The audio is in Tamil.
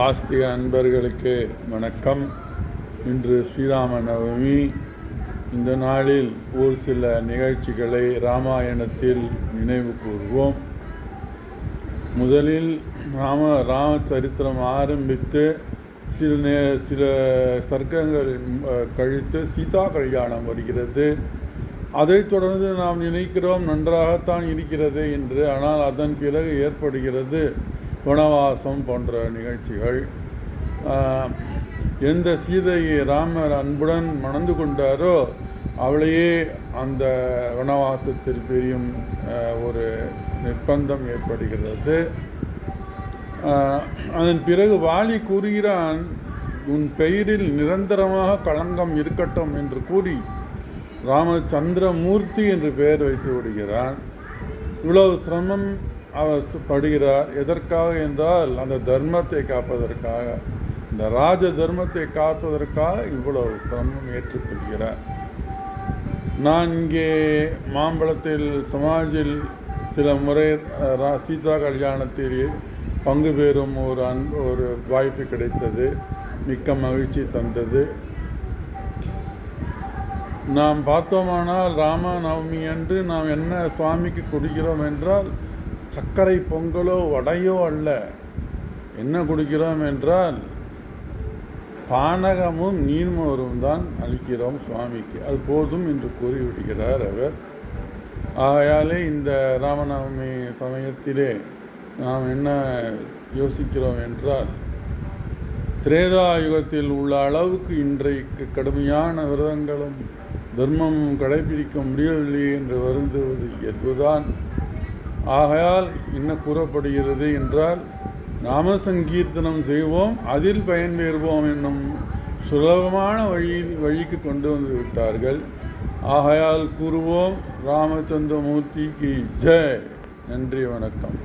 ஆஸ்திக அன்பர்களுக்கு வணக்கம். இன்று ஸ்ரீராம நவமி. இந்த நாளில் ஒரு சில நிகழ்ச்சிகளை இராமாயணத்தில் நினைவு கூறுவோம். முதலில் ராமச்சரித்திரம் ஆரம்பித்து சில சர்க்கங்கள் கழித்து சீதா கல்யாணம் வருகிறது. அதைத் தொடர்ந்து நாம் நினைக்கிறோம் நன்றாகத்தான் இருக்கிறது என்று. ஆனால் அதன் பிறகு ஏற்படுகிறது வனவாசம் போன்ற நிகழ்ச்சிகள். எந்த சீதையை ராமர் அன்புடன் மணந்து கொண்டாரோ அவளையே அந்த வனவாசத்தில் பெரியும் ஒரு நிர்பந்தம் ஏற்படுகிறது. அதன் பிறகு வாலி கூறுகிறான், உன் பெயரில் நிரந்தரமாக களங்கம் இருக்கட்டும் என்று கூறி ராமச்சந்திரமூர்த்தி என்று பெயர் வைத்து விடுகிறான். இவ்வளவு சிரமம் அவர் படுகிறார். எதற்காக என்றால் அந்த தர்மத்தை காப்பதற்காக, இந்த ராஜ தர்மத்தை காப்பதற்காக இவ்வளவு சிரமம் ஏற்றுக்கொள்கிறார். நான் இங்கே மாம்பழத்தில் சமாஜில் சில முறை சீதா கல்யாணத்தில் பங்கு பெறும் ஒரு வாய்ப்பு கிடைத்தது. மிக்க மகிழ்ச்சி தந்தது. நாம் பார்த்தோமானால் ராம நவமி அன்று நாம் என்ன சுவாமிக்கு கொடுக்கிறோம் என்றால் சர்க்கரை பொங்கலோ வடையோ அல்ல. என்ன கொடுக்கிறோம் என்றால் பானகமும் நீர்மோரும் தான் அளிக்கிறோம் சுவாமிக்கு. அது போதும் என்று கூறிவிடுகிறார் அவர். ஆகையாலே இந்த ராமநவமி சமயத்திலே நாம் என்ன யோசிக்கிறோம் என்றால், திரேதா யுகத்தில் உள்ள அளவுக்கு இன்றைக்கு கடுமையான விரதங்களும் தர்மமும் கடைபிடிக்க முடியவில்லை என்று வருந்துவது இயல்புதான். ஆகையால் என்ன கூறப்படுகிறது என்றால், நாம சங்கீர்த்தனம் செய்வோம், அதில் பயன்பெறுவோம் என்னும் சுலபமான வழிக்கு கொண்டு வந்து விட்டார்கள். ஆகையால் கூறுவோம், ராமச்சந்திரமூர்த்திக்கு ஜெய். நன்றி, வணக்கம்.